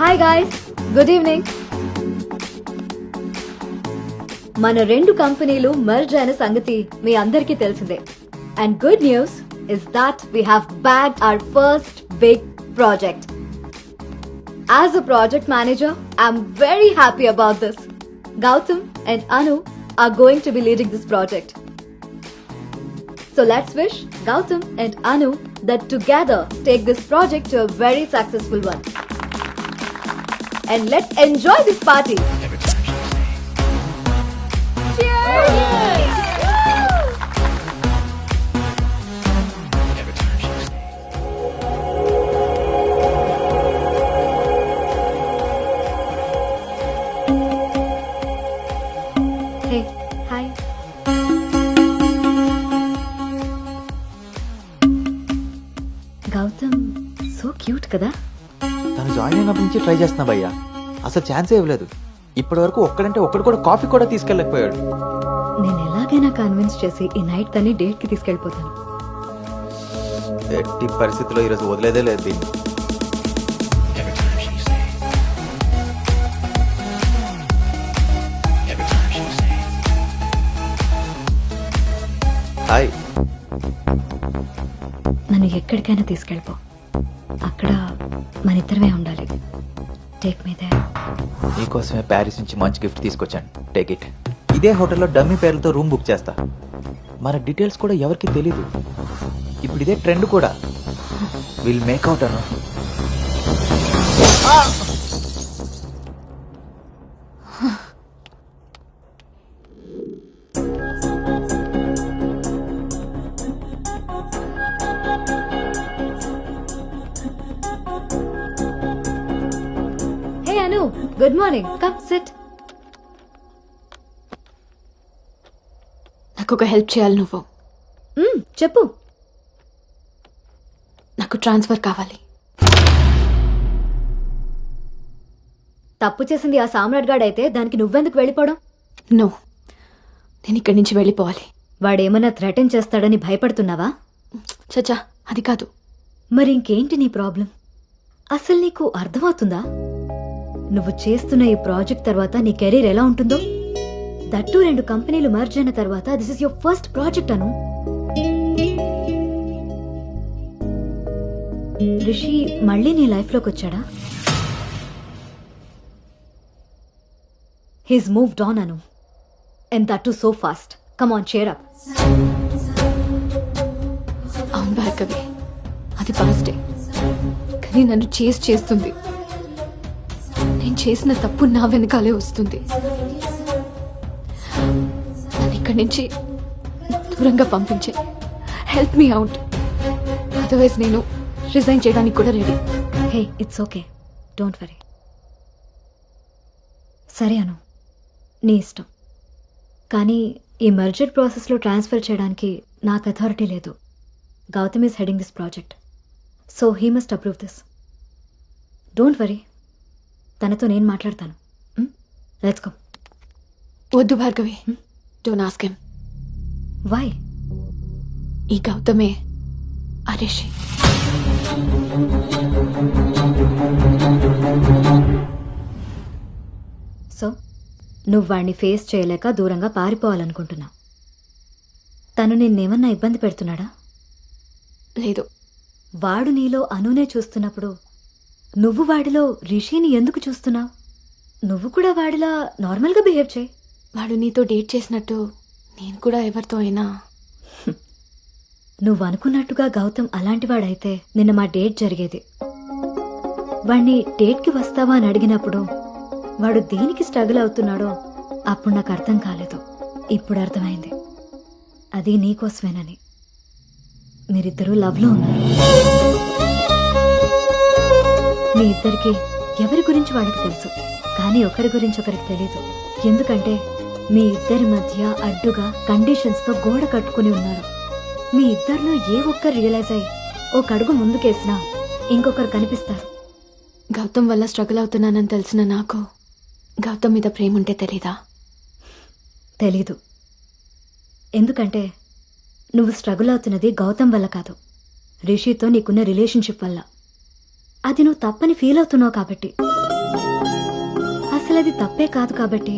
Hi guys, good evening. మన రెండు కంపెనీలు మెర్జ్ అయిన సంగతి మీ అందరికీ తెలిసిందే. And good news is that we have bagged our first big project. As a project manager, I'm very happy about this. Gautam and Anu are going to be leading this project. So let's wish Gautam and Anu that together take this project to a very successful one. And let's enjoy this party. Cheers! Hey, hi. Gautam, so cute కదా? తను join అయినప్పటి నుంచి try చేస్తున్నా భయ్యా, అసలు ఛాన్సే ఇవ్వలేదు. ఇప్పటి వరకు ఒక్కడంటే ఒక్కడు కూడా కాఫీ కూడా తీసుకెళ్ళకపోయాడు. నేను ఎలాగైనా కన్విన్స్ చేసి ఈ నైట్ తన్ని డేట్ కి తీసుకెళ్ళిపోతాను. ఎట్టి పరిస్థితిలో ఈరోజు వదిలేదే లేదు దీన్ని. హాయ్. నన్ను ఎక్కడికైనా తీసుకెళ్ళిపో, అక్కడ మన ఇద్దరమే ఉండాలి. Take me there. నీకోసమే ప్యారిస్ నుంచి మంచి గిఫ్ట్ తీసుకొచ్చాను, టేక్ ఇట్. ఇదే హోటల్లో డమ్మీ పేర్లతో రూమ్ బుక్ చేస్తా. మన డీటెయిల్స్ కూడా ఎవరికి తెలీదు. ఇప్పుడు ఇదే ట్రెండ్ కూడా. Will make out Anu. Hey Anu, good morning. Come sit. నాకు ఒక హెల్ప్ చేయాలి నువ్వు. చెప్పు. నాకు ట్రాన్స్ఫర్ కావాలి. తప్పు చేసింది ఆ సామ్రాట్ గాడు అయితే దానికి నువ్వెందుకు వెళ్ళిపోవడం? నో, నేను ఇక్కడి నుంచి వెళ్ళిపోవాలి. వాడేమన్నా థ్రెటన్ చేస్తాడని భయపడుతున్నావా? చచ్చా, అది కాదు. మరి ఇంకేంటి నీ ప్రాబ్లం? అసలు నీకు అర్థమవుతుందా నువ్వు చేస్తున్న ఈ ప్రాజెక్ట్ తర్వాత నీ కెరీర్ ఎలా ఉంటుందో? దట్టు రెండు కంపెనీలు మర్జ్ అయిన తర్వాత this is your first project Anu. Rishi మళ్ళీ నీ లైఫ్ లోకి వచ్చాడా? He's moved on Anu, and that too so fast. Come on, cheer up. అవును భార్గవి, అది పాస్టే. కానీ నన్ను చేస్తుంది. నేను చేసిన తప్పు నా వెనకాలే వస్తుంది. నన్ను ఇక్కడి నుంచి దూరంగా పంపించే. హెల్ప్ మీ అవుట్, అదర్వైజ్ నేను రిజైన్ చేయడానికి కూడా ready. Hey, it's okay, don't worry. సరే అను, నీ ఇష్టం. కానీ ఈ మర్జర్ ప్రాసెస్లో ట్రాన్స్ఫర్ చేయడానికి నాకు అథారిటీ లేదు. Gautam is heading this project, so he must approve this. Don't worry, తనతో నేను మాట్లాడతాను. Let's go. వద్దు Bhargavi, don't ask him. Why? ఈ గౌతమే ఆ రిషి. సో నువ్వు వాడిని ఫేస్ చేయలేక దూరంగా పారిపోవాలనుకుంటున్నావు. తను నిన్నేమన్నా ఇబ్బంది పెడుతున్నాడా? లేదు. వాడు నీలో అనునే చూస్తున్నప్పుడు నువ్వు వాడిలో రిషిని ఎందుకు చూస్తున్నావు? నువ్వు కూడా వాడిలా నార్మల్గా బిహేవ్ చేయి. వాడు నీతో డేట్ చేసినట్టు నేను కూడా ఎవరితో అయినా. నువ్వు అనుకున్నట్టుగా గౌతమ్ అలాంటివాడైతే నిన్న మా డేట్ జరిగేది. వాణ్ణి డేట్కి వస్తావా అని అడిగినప్పుడు వాడు దేనికి స్ట్రగుల్ అవుతున్నాడో అప్పుడు నాకు అర్థం కాలేదు. ఇప్పుడు అర్థమైంది, అది నీకోసమేనని. మీరిద్దరూ లవ్లో ఉన్నారు. మీ ఇద్దరికి ఎవరి గురించి వాళ్ళకి తెలుసు, కానీ ఒకరి గురించి ఒకరికి తెలీదు. ఎందుకంటే మీ ఇద్దరి మధ్య అడ్డుగా కండిషన్స్తో గోడ కట్టుకుని ఉన్నారు. మీ ఇద్దరిలో ఏ ఒక్కరు రియలైజ్ అయ్యి ఒక అడుగు ముందుకేసినా ఇంకొకరు కనిపిస్తారు. గౌతమ్ వల్ల స్ట్రగుల్ అవుతున్నానని తెలిసిన నాకు గౌతమ్ మీద ప్రేమ ఉంటే తెలీదా? తెలీదు. ఎందుకంటే నువ్వు స్ట్రగుల్ అవుతున్నది గౌతమ్ వల్ల కాదు, రిషితో నీకున్న రిలేషన్షిప్ వల్ల. అది నువ్వు తప్పని ఫీల్ అవుతున్నావు కాబట్టి. అసలది తప్పే కాదు కాబట్టి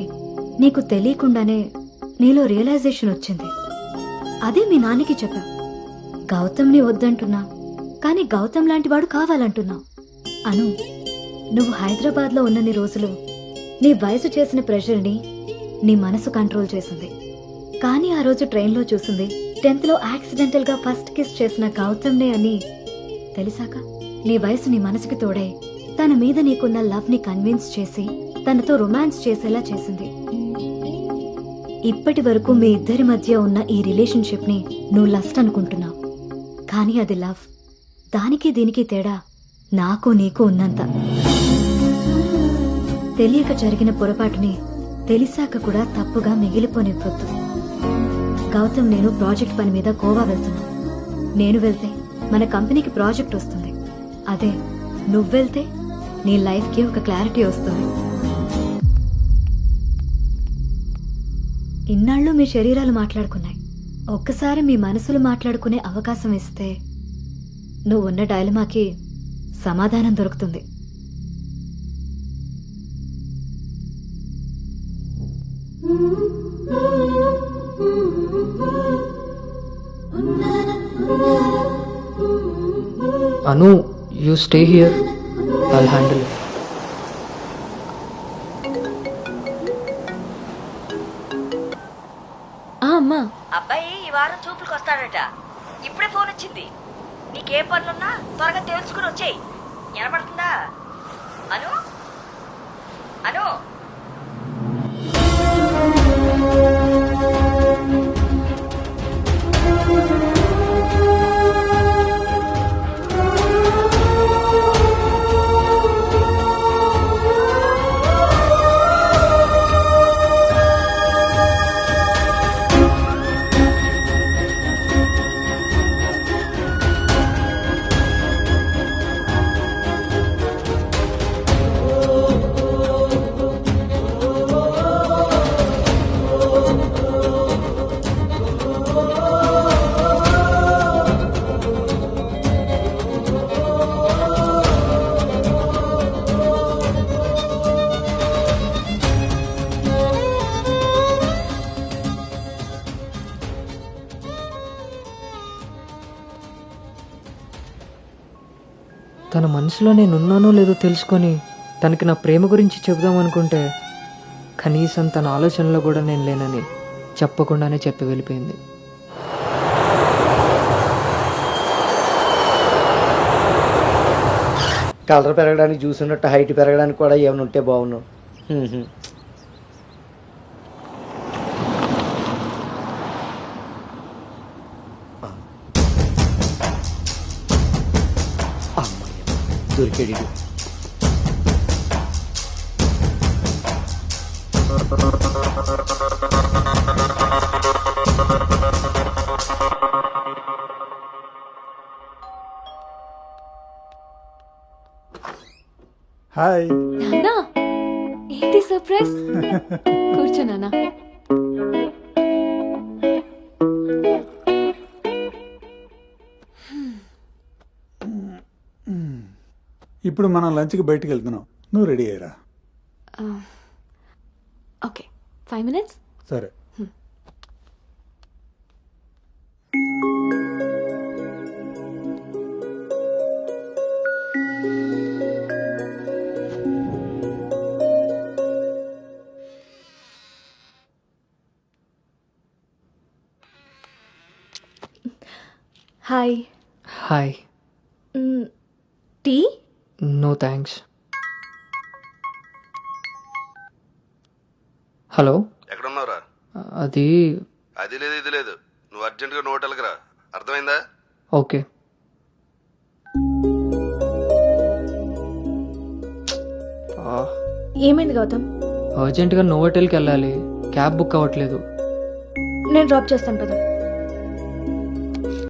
నీకు తెలియకుండానే నీలో రియలైజేషన్ వచ్చింది. అదే మీ నాన్నకి చెప్పా. గౌతమ్ని వద్దంటున్నా, కానీ గౌతమ్ లాంటి వాడు కావాలంటున్నావు. అను, నువ్వు హైదరాబాద్లో ఉన్నన్ని రోజులు నీ వయసు చేసిన ప్రెషర్ని నీ మనసు కంట్రోల్ చేసింది. కానీ ఆ రోజు ట్రైన్లో చూసింది 10th లో యాక్సిడెంటల్ గా ఫస్ట్ కిస్ చేసిన గౌతమ్నే అని తెలిసాక నీ వయసు నీ మనసుకి తోడై తన మీద నీకున్న లవ్ ని కన్విన్స్ చేసి తనతో రొమాన్స్ చేసేలా చేసింది. ఇప్పటి వరకు మీ ఇద్దరి మధ్య ఉన్న ఈ రిలేషన్షిప్ ని నువ్వు లస్ట్ అనుకుంటున్నావు, కానీ అది లవ్. దానికి దీనికి తేడా నాకు నీకు ఉన్నంత. తెలియక జరిగిన పొరపాటుని తెలిసాక కూడా తప్పుగా మిగిలిపోనివ్వద్దు. గౌతమ్ నేను ప్రాజెక్ట్ పని మీద గోవా వెళ్తున్నా. నేను వెళ్తే మన కంపెనీకి ప్రాజెక్ట్ వస్తుంది. అదే నువ్వెళ్తే నీ లైఫ్కి ఒక క్లారిటీ వస్తుంది. ఇన్నాళ్ళు మీ శరీరాలు మాట్లాడుకున్నాయి. ఒక్కసారి మీ మనసులు మాట్లాడుకునే అవకాశం ఇస్తే నువ్వున్న డైలమాకి సమాధానం దొరుకుతుంది. Anu, you stay here. I'll handle it. అమ్మా, అబ్బాయి ఈ వారం చూపులకు వస్తాడట. ఇప్పుడే ఫోన్ వచ్చింది. నీకేం పనులున్నా త్వరగా తెలుసుకుని వచ్చేయి. వినపడుతుందా? అను అను తన మనసులో నేనున్నానో లేదో తెలుసుకొని తనకి నా ప్రేమ గురించి చెబుదాం అనుకుంటే కనీసం తన ఆలోచనలో కూడా నేను లేనని చెప్పకుండానే చెప్పి వెళ్ళిపోయింది. కలర్ పెరగడానికి చూసినట్టు హైట్ పెరగడానికి కూడా ఏమైనా ఉంటే బాగున్నావు. దొరికాడు. హాయ్. నాన్నా, ఏంటి సర్ప్రైజ్? కూర్చో నాన్నా. ఇప్పుడు మనం లంచ్కి బయటికి వెళ్తున్నాం. నువ్వు రెడీ అయ్యరా. Okay, 5 minutes. సరే. Hi. Hi. Tea? No thanks. Hello, ఎక్కడున్నావురా? అది అది లేదు ఇది లేదు, నువ్వు అర్జెంటుగా నువ్వు హోటల్కి రా. అర్థమైందా? ఓకే. ఏమైంది గౌతమ్? అర్జెంటుగా నోవోటెల్కి వెళ్ళాలి. క్యాబ్ బుక్ అవ్వట్లేదు. నేను డ్రాప్ చేస్తాను కదా.